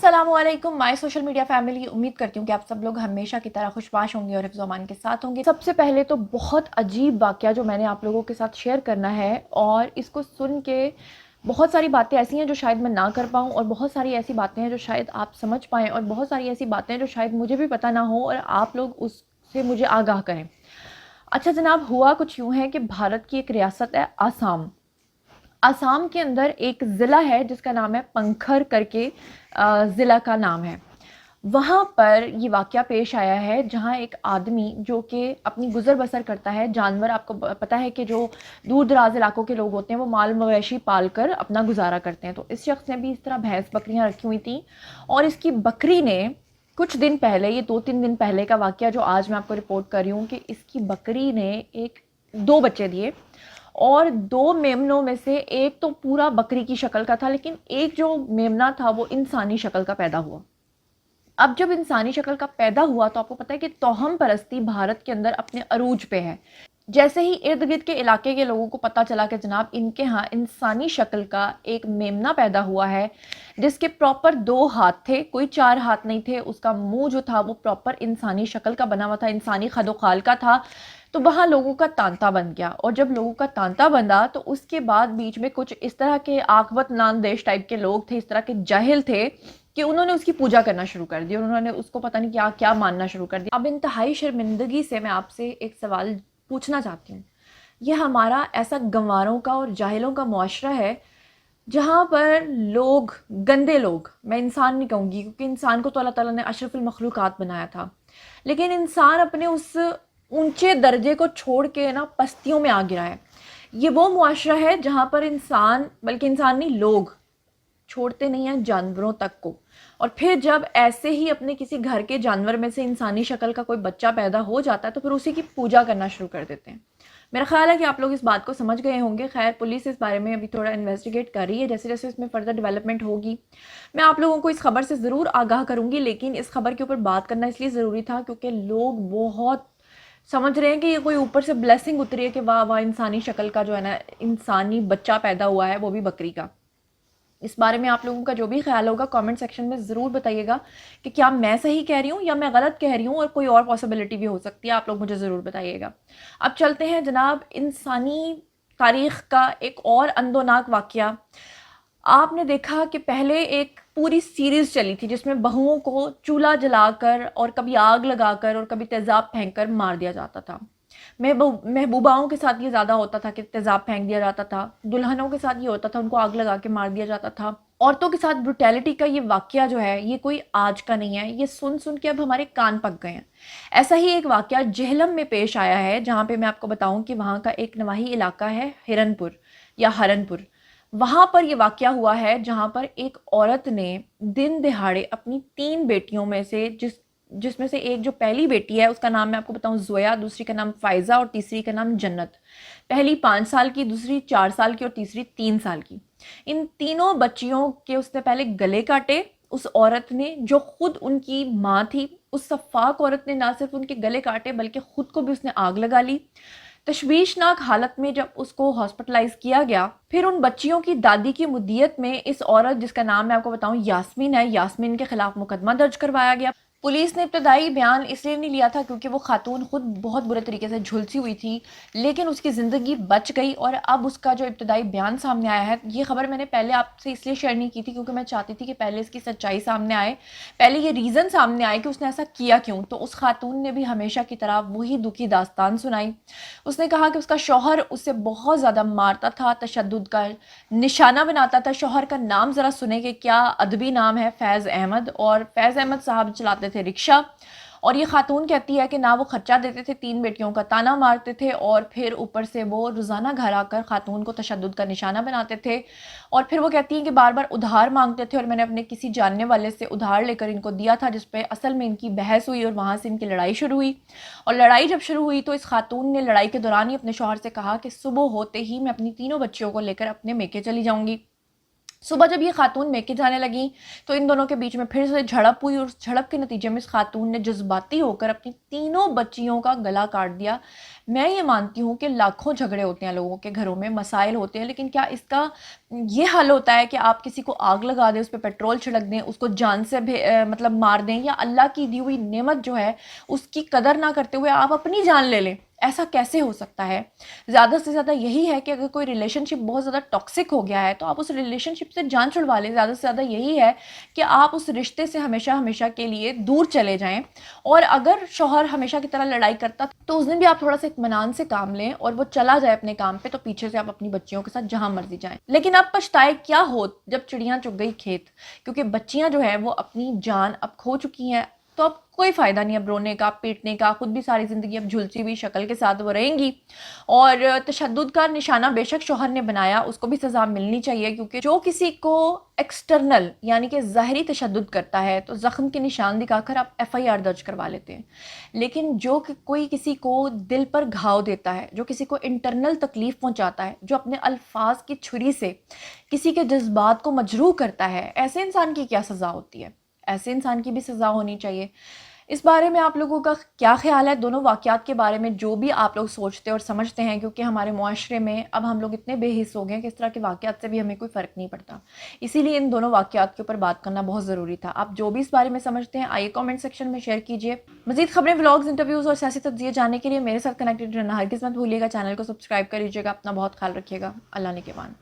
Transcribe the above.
अस्सलाम वालेकुम my social media family. उम्मीद करती हूँ कि आप सब लोग हमेशा की तरह खुशबाश होंगे और हिफ्ज़ अमान के साथ होंगे। सबसे पहले तो बहुत अजीब वाक़या जो मैंने आप लोगों के साथ शेयर करना है, और इसको सुन के बहुत सारी बातें ऐसी हैं जो शायद मैं ना कर पाऊँ, और बहुत सारी ऐसी बातें हैं जो शायद आप समझ पाएँ, और बहुत सारी ऐसी बातें हैं जो शायद मुझे भी पता ना हो और आप लोग उससे मुझे आगाह करें। अच्छा जनाब, हुआ कुछ यूँ है कि भारत की एक रियासत है आसाम। आसाम के अंदर एक ज़िला है जिसका नाम है पंखर करके, ज़िला का नाम है। वहाँ पर ये वाक़या पेश आया है जहाँ एक आदमी जो कि अपनी गुज़र बसर करता है, जानवर आपको पता है कि जो दूर दराज इलाकों के लोग होते हैं वो माल मवेशी पाल कर अपना गुजारा करते हैं। तो इस शख्स ने भी इस तरह भैंस बकरियाँ रखी हुई थी, और इसकी बकरी ने कुछ दिन पहले, ये 2-3 दिन पहले का वाक़या जो आज मैं आपको रिपोर्ट कर रही हूँ, कि इसकी बकरी ने एक दो बच्चे दिए, और दो मेमनों में से एक तो पूरा बकरी की शक्ल का था, लेकिन एक जो मेमना था वो इंसानी शक्ल का पैदा हुआ। अब जब इंसानी शक्ल का पैदा हुआ तो आपको पता है कि तोहम परस्ती भारत के अंदर अपने अरूज पे है। जैसे ही इर्द गिर्द के इलाके के लोगों को पता चला कि जनाब इनके यहाँ इंसानी शक्ल का एक मेमना पैदा हुआ है जिसके प्रॉपर 2 हाथ थे, कोई 4 हाथ नहीं थे, उसका मुंह जो था वो प्रॉपर इंसानी शक्ल का बना हुआ था, इंसानी खदोखाल का था। तो वहाँ लोगों का तांता बन गया, और जब लोगों का तांता बंधा तो उसके बाद बीच में कुछ इस तरह के आकबत नामदेश टाइप के लोग थे, इस तरह के जाहिल थे कि उन्होंने उसकी पूजा करना शुरू कर दी, और उन्होंने उसको पता नहीं क्या क्या मानना शुरू कर दिया। अब इंतहाई शर्मिंदगी से मैं आपसे एक सवाल पूछना चाहती हूँ। ये हमारा ऐसा गंवारों का और जाहिलों का मुआशरा है जहाँ पर लोग, गंदे लोग, मैं इंसान नहीं कहूँगी क्योंकि इंसान को तो अल्लाह ताला ने अशरफुल मखलूक़ात बनाया था, लेकिन इंसान अपने उस ऊंचे दर्जे को छोड़ के ना पस्तियों में आ गिरा है। ये वो मुआशरा है जहाँ पर इंसान, बल्कि इंसान नहीं, लोग छोड़ते नहीं हैं जानवरों तक को, और फिर जब ऐसे ही अपने किसी घर के जानवर में से इंसानी शक्ल का कोई बच्चा पैदा हो जाता है तो फिर उसी की पूजा करना शुरू कर देते हैं। मेरा ख्याल है कि आप लोग इस बात को समझ गए होंगे। खैर, पुलिस इस बारे में अभी थोड़ा इन्वेस्टिगेट कर रही है, जैसे जैसे इसमें फर्दर डेवलपमेंट होगी मैं आप लोगों को इस खबर से ज़रूर आगाह करूंगी। लेकिन इस खबर के ऊपर बात करना इसलिए ज़रूरी था क्योंकि लोग बहुत समझ रहे हैं कि ये कोई ऊपर से ब्लेसिंग उतरी है कि वाह वाह इंसानी शक्ल का जो है ना इंसानी बच्चा पैदा हुआ है, वो भी बकरी का। इस बारे में आप लोगों का जो भी ख्याल होगा कमेंट सेक्शन में ज़रूर बताइएगा कि क्या मैं सही कह रही हूँ या मैं गलत कह रही हूँ, और कोई और पॉसिबिलिटी भी हो सकती है, आप लोग मुझे ज़रूर बताइएगा। अब चलते हैं जनाब इंसानी तारीख़ का एक और अंदोनाक वाक़या। आपने देखा कि पहले एक पूरी सीरीज़ चली थी जिसमें बहुओं को चूल्हा जलाकर और कभी आग लगाकर और कभी तेज़ाब फेंक कर मार दिया जाता था। महबूबाओं के साथ ये ज़्यादा होता था कि तेज़ाब फेंक दिया जाता था, दुल्हनों के साथ ये होता था उनको आग लगा के मार दिया जाता था। औरतों के साथ ब्रुटैलिटी का ये वाक़या जो है ये कोई आज का नहीं है, ये सुन सुन के अब हमारे कान पक गए हैं। ऐसा ही एक वाक़या जेहलम में पेश आया है, जहाँ पे मैं आपको बताऊँ कि वहाँ का एक नवाही इलाका है हिरनपुर या हरनपुर। वहाँ पर ये वाक़या हुआ है जहाँ पर एक औरत ने दिन दिहाड़े अपनी 3 बेटियों में से जिसमें से एक जो पहली बेटी है उसका नाम मैं आपको बताऊं ज़ोया, दूसरी का नाम फ़ायज़ा और तीसरी का नाम जन्नत। पहली 5 साल की, दूसरी 4 साल की और तीसरी 3 साल की। इन तीनों बच्चियों के उसने पहले गले काटे। उस औरत ने जो खुद उनकी माँ थी, उस सफ़ाक औरत ने ना सिर्फ उनके गले काटे बल्कि खुद को भी उसने आग लगा ली। तशवीशनाक हालत में जब उसको हॉस्पिटलाइज किया गया, फिर उन बच्चियों की दादी की मुद्दियत में इस औरत जिसका नाम मैं आपको बताऊं यास्मीन है, यास्मीन के खिलाफ मुकदमा दर्ज करवाया गया। पुलिस ने इब्तदाई बयान इसलिए नहीं लिया था क्योंकि वो खातून खुद बहुत बुरे तरीके से झुलसी हुई थी, लेकिन उसकी ज़िंदगी बच गई। और अब उसका जो इब्तदाई बयान सामने आया है, ये खबर मैंने पहले आपसे इसलिए शेयर नहीं की थी क्योंकि मैं चाहती थी कि पहले इसकी सच्चाई सामने आए, पहले ये रीज़न सामने आए कि उसने ऐसा किया क्यों। तो उस खातून ने भी हमेशा की तरह वही दुखी दास्तान सुनाई। उसने कहा कि उसका शौहर उसे बहुत ज़्यादा मारता था, तशद्दुद का निशाना बनाता था। शौहर का नाम ज़रा सुने कि क्या अदबी नाम है, फैज़ अहमद, और फैज़ अहमद साहब चलाते थे रिक्शा। और ये खातून कहती है कि ना वो खर्चा देते थे, 3 बेटियों का ताना मारते थे, और फिर ऊपर से वो रोज़ाना घर आकर खातून को तशद्दुद का निशाना बनाते थे। और फिर वो कहती हैं कि बार बार उधार मांगते थे, और मैंने अपने किसी जानने वाले से उधार लेकर इनको दिया था, जिस पे असल में इनकी बहस हुई और वहाँ से इनकी लड़ाई शुरू हुई। और लड़ाई जब शुरू हुई तो इस खातून ने लड़ाई के दौरान ही अपने शौहर से कहा कि सुबह होते ही मैं अपनी तीनों बच्चियों को लेकर अपने मेके चली जाऊँगी। صبح جب یہ خاتون میکے جانے لگیں تو ان دونوں کے بیچ میں پھر سے جھڑپ ہوئی، اور اس جھڑپ کے نتیجے میں اس خاتون نے جذباتی ہو کر اپنی تینوں بچیوں کا گلا کاٹ دیا۔ میں یہ مانتی ہوں کہ لاکھوں جھگڑے ہوتے ہیں لوگوں کے گھروں میں، مسائل ہوتے ہیں، لیکن کیا اس کا یہ حل ہوتا ہے کہ آپ کسی کو آگ لگا دیں، اس پہ پیٹرول چھڑک دیں، اس کو جان سے مطلب مار دیں، یا اللہ کی دی ہوئی نعمت جو ہے اس کی قدر نہ کرتے ہوئے آپ اپنی جان لے لیں؟ ایسا کیسے ہو سکتا ہے؟ زیادہ سے زیادہ یہی ہے کہ اگر کوئی ریلیشن شپ بہت زیادہ ٹاکسک ہو گیا ہے تو آپ اس ریلیشن شپ سے جان چھڑوا لیں۔ زیادہ سے زیادہ یہی ہے کہ آپ اس رشتے سے ہمیشہ ہمیشہ کے لیے دور چلے جائیں، اور اگر شوہر ہمیشہ کی طرح لڑائی کرتا تو اس دن بھی آپ تھوڑا سا اطمینان سے کام لیں اور وہ چلا جائے اپنے کام پہ، تو پیچھے سے آپ اپنی بچیوں کے ساتھ جہاں مرضی جائیں۔ لیکن اب پچھتائے کیا ہو جب چڑیاں چگ گئی کھیت، کیونکہ بچیاں جو ہے وہ اپنی جان اب کھو چکی ہیں، تو اب کوئی فائدہ نہیں اب رونے کا، پیٹنے کا، خود بھی ساری زندگی اب جھلسی ہوئی شکل کے ساتھ وہ رہیں گی۔ اور تشدد کا نشانہ بے شک شوہر نے بنایا، اس کو بھی سزا ملنی چاہیے، کیونکہ جو کسی کو ایکسٹرنل یعنی کہ ظاہری تشدد کرتا ہے تو زخم کے نشان دکھا کر آپ FIR درج کروا لیتے ہیں، لیکن جو کوئی کسی کو دل پر گھاؤ دیتا ہے، جو کسی کو انٹرنل تکلیف پہنچاتا ہے، جو اپنے الفاظ کی چھری سے کسی کے جذبات کو مجروح کرتا ہے، ایسے انسان کی کیا سزا ہوتی ہے؟ ایسے انسان کی بھی سزا ہونی چاہیے۔ اس بارے میں آپ لوگوں کا کیا خیال ہے؟ دونوں واقعات کے بارے میں جو بھی آپ لوگ سوچتے اور سمجھتے ہیں، کیونکہ ہمارے معاشرے میں اب ہم لوگ اتنے بے حس ہو گئے ہیں کہ اس طرح کے واقعات سے بھی ہمیں کوئی فرق نہیں پڑتا، اسی لیے ان دونوں واقعات کے اوپر بات کرنا بہت ضروری تھا۔ آپ جو بھی اس بارے میں سمجھتے ہیں آئیے کامنٹ سیکشن میں شیئر کیجئے۔ مزید خبریں، ولاگز، انٹرویوز اور سیاسی تجزیے جاننے کے لیے میرے ساتھ کنیکٹڈ رہنا ہرگز مت بھولیے گا۔ چینل کو سبسکرائب کر لیجیے گا۔ اپنا بہت خیال رکھیے گا۔ اللہ نگہبان۔